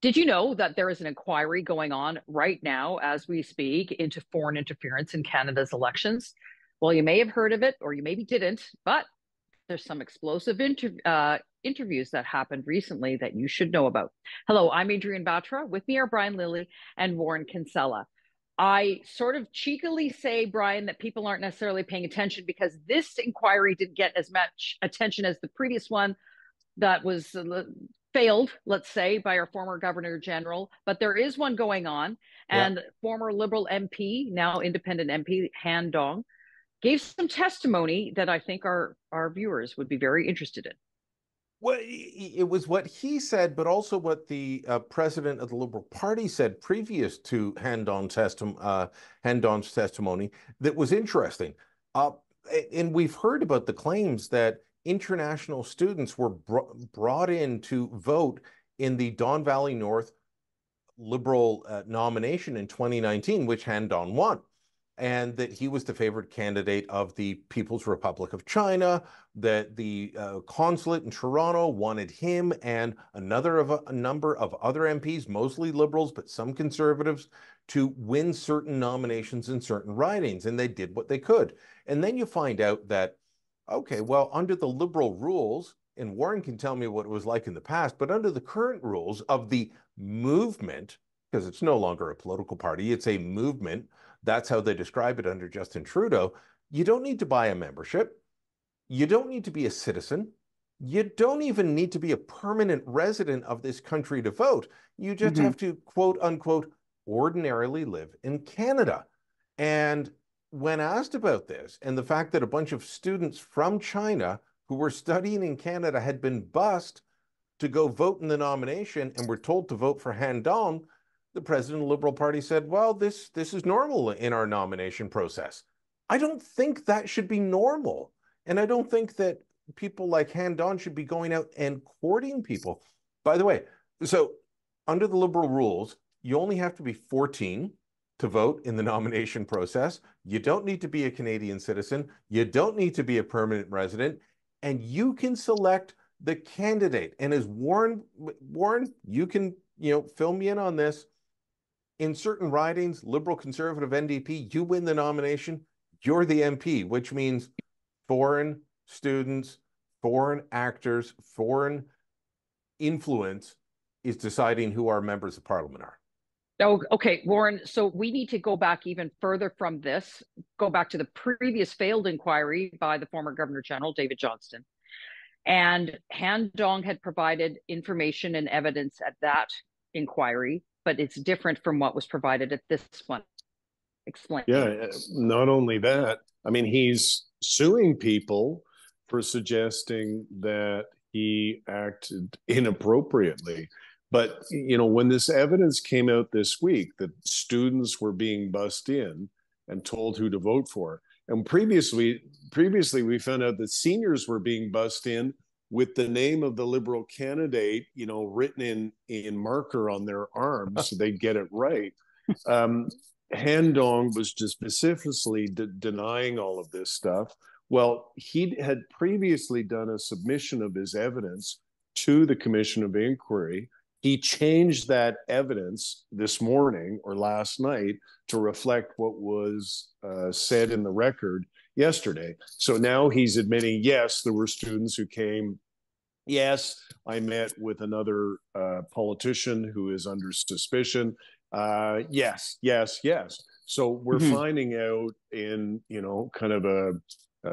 Did you know that there is an inquiry going on right now as we speak into foreign interference in Canada's elections? Well, you may have heard of it or you maybe didn't, but there's some explosive interviews that happened recently that you should know about. Hello, I'm Adrienne Batra. With me are Brian Lilley and Warren Kinsella. I sort of cheekily say, Brian, that people aren't necessarily paying attention because this inquiry didn't get as much attention as the previous one that was failed, let's say, by our former Governor General. But there is one going on, Yeah. and former Liberal MP, now independent MP, Han Dong, gave some testimony that I think our viewers would be very interested in. Well, it was what he said, but also what the president of the Liberal Party said previous to Han Dong's testimony that was interesting. Uh, and we've heard about the claims that international students were brought in to vote in the Don Valley North Liberal nomination in 2019, which Han Dong won, and that he was the favored candidate of the People's Republic of China, that the consulate in Toronto wanted him and a number of other MPs, mostly liberals, but some conservatives, to win certain nominations in certain ridings, and they did what they could. And then you find out that, okay, well, under the liberal rules, and Warren can tell me what it was like in the past, but under the current rules of the movement, because it's no longer a political party, it's a movement. That's how they describe it under Justin Trudeau. You don't need to buy a membership. You don't need to be a citizen. You don't even need to be a permanent resident of this country to vote. You just Mm-hmm. have to, quote unquote, ordinarily live in Canada. And when asked about this and the fact that a bunch of students from China who were studying in Canada had been bused to go vote in the nomination and were told to vote for Han Dong, the president of the Liberal Party said, well, this is normal in our nomination process. I don't think that should be normal. And I don't think that people like Han Dong should be going out and courting people. By the way, so under the Liberal rules, you only have to be 14 to vote in the nomination process. You don't need to be a Canadian citizen. You don't need to be a permanent resident. And you can select the candidate. And as Warren, you can, fill me in on this. In certain ridings, Liberal, Conservative, NDP, you win the nomination, you're the MP, which means foreign students, foreign actors, foreign influence is deciding who our members of parliament are. Oh, okay, Warren. So we need to go back even further from this, go back to the previous failed inquiry by the former Governor General, David Johnston. And Han Dong had provided information and evidence at that inquiry, but it's different from what was provided at this one. Explain. Yeah, not only that, I mean, he's suing people for suggesting that he acted inappropriately. But, when this evidence came out this week that students were being bussed in and told who to vote for, and previously we found out that seniors were being bussed in with the name of the Liberal candidate, written in marker on their arms so they'd get it right. Han Dong was just specifically denying all of this stuff. Well, he had previously done a submission of his evidence to the Commission of Inquiry. He changed that evidence this morning or last night to reflect what was said in the record yesterday. So now he's admitting, yes, there were students who came. Yes, I met with another politician who is under suspicion. Yes. So we're finding out in, kind of a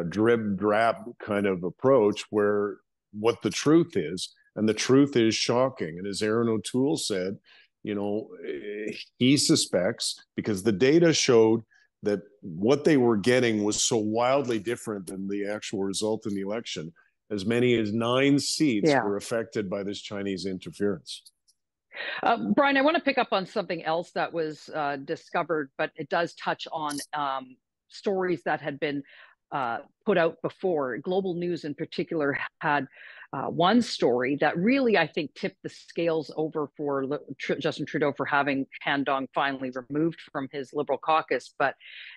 drib drab kind of approach where what the truth is, and the truth is shocking. And as Aaron O'Toole said, he suspects, because the data showed that what they were getting was so wildly different than the actual result in the election. As many as 9 seats were affected by this Chinese interference. Brian, I want to pick up on something else that was discovered, but it does touch on stories that had been put out before. Global News in particular had one story that really, I think, tipped the scales over for Justin Trudeau for having Han Dong finally removed from his Liberal caucus.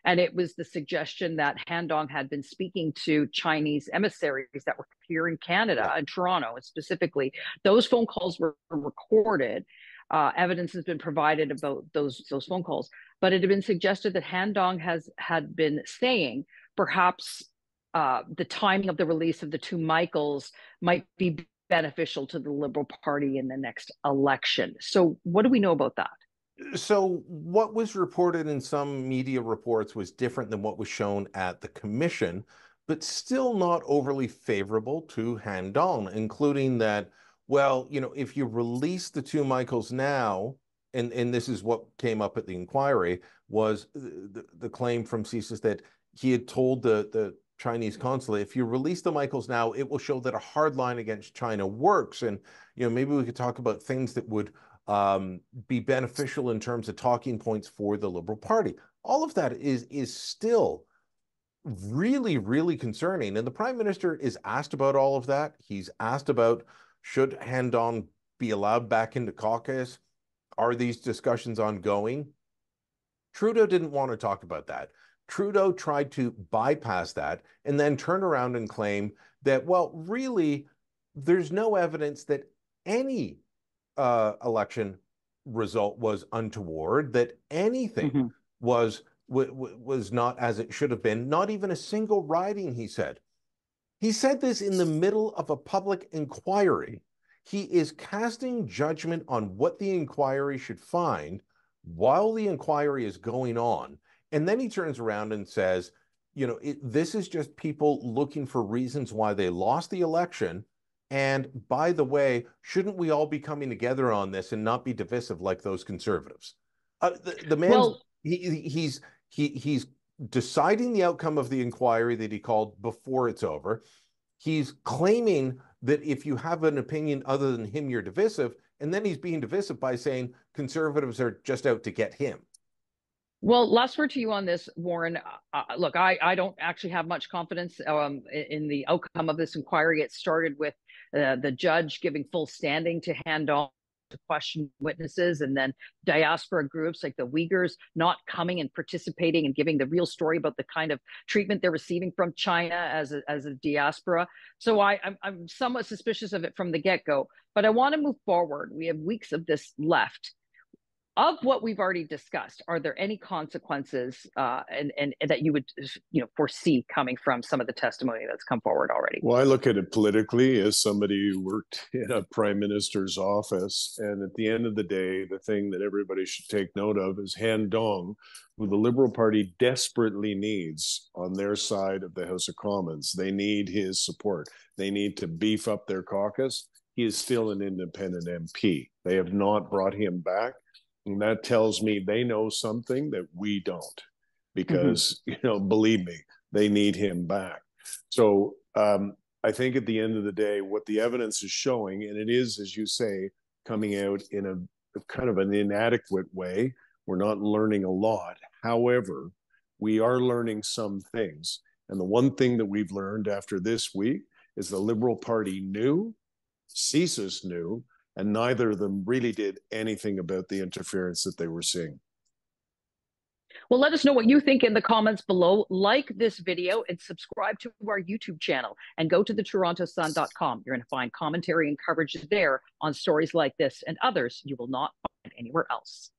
And it was the suggestion that Han Dong had been speaking to Chinese emissaries that were here in Canada, in Toronto, and specifically those phone calls were recorded. evidence has been provided about those phone calls, but it had been suggested that Han Dong had been saying perhaps the timing of the release of the two Michaels might be beneficial to the Liberal Party in the next election. So what do we know about that? So what was reported in some media reports was different than what was shown at the commission, but still not overly favorable to Han Dong, including that, well, you know, if you release the two Michaels now, and this is what came up at the inquiry, was the claim from CSIS that he had told the Chinese consulate, if you release the Michaels now, it will show that a hard line against China works. And, you know, maybe we could talk about things that would be beneficial in terms of talking points for the Liberal Party. All of that is still really, really concerning. And the Prime Minister is asked about all of that. He's asked about, should Han Dong be allowed back into caucus? Are these discussions ongoing? Trudeau didn't want to talk about that. Trudeau tried to bypass that and then turn around and claim that, well, really, there's no evidence that any election result was untoward, that anything was not as it should have been, not even a single riding, he said. He said this in the middle of a public inquiry. He is casting judgment on what the inquiry should find while the inquiry is going on. And then he turns around and says, you know, this is just people looking for reasons why they lost the election. And by the way, shouldn't we all be coming together on this and not be divisive like those conservatives? The man, well, he's deciding the outcome of the inquiry that he called before it's over. He's claiming that if you have an opinion other than him, you're divisive. And then he's being divisive by saying conservatives are just out to get him. Well, last word to you on this, Warren. Look, I don't actually have much confidence in the outcome of this inquiry. It started with the judge giving full standing to Han Dong to question witnesses, and then diaspora groups like the Uyghurs not coming and participating and giving the real story about the kind of treatment they're receiving from China as a diaspora. So I'm somewhat suspicious of it from the get-go, but I want to move forward. We have weeks of this left. Of what we've already discussed, are there any consequences and that you would foresee coming from some of the testimony that's come forward already? Well, I look at it politically as somebody who worked in a prime minister's office, and at the end of the day, the thing that everybody should take note of is Han Dong, who the Liberal Party desperately needs on their side of the House of Commons. They need his support. They need to beef up their caucus. He is still an independent MP. They have not brought him back. And that tells me they know something that we don't, because, believe me, they need him back. So I think at the end of the day, what the evidence is showing, and it is, as you say, coming out in a kind of an inadequate way. We're not learning a lot. However, we are learning some things. And the one thing that we've learned after this week is the Liberal Party knew, CSIS knew, and neither of them really did anything about the interference that they were seeing. Well, let us know what you think in the comments below. Like this video and subscribe to our YouTube channel and go to thetorontosun.com. You're going to find commentary and coverage there on stories like this and others you will not find anywhere else.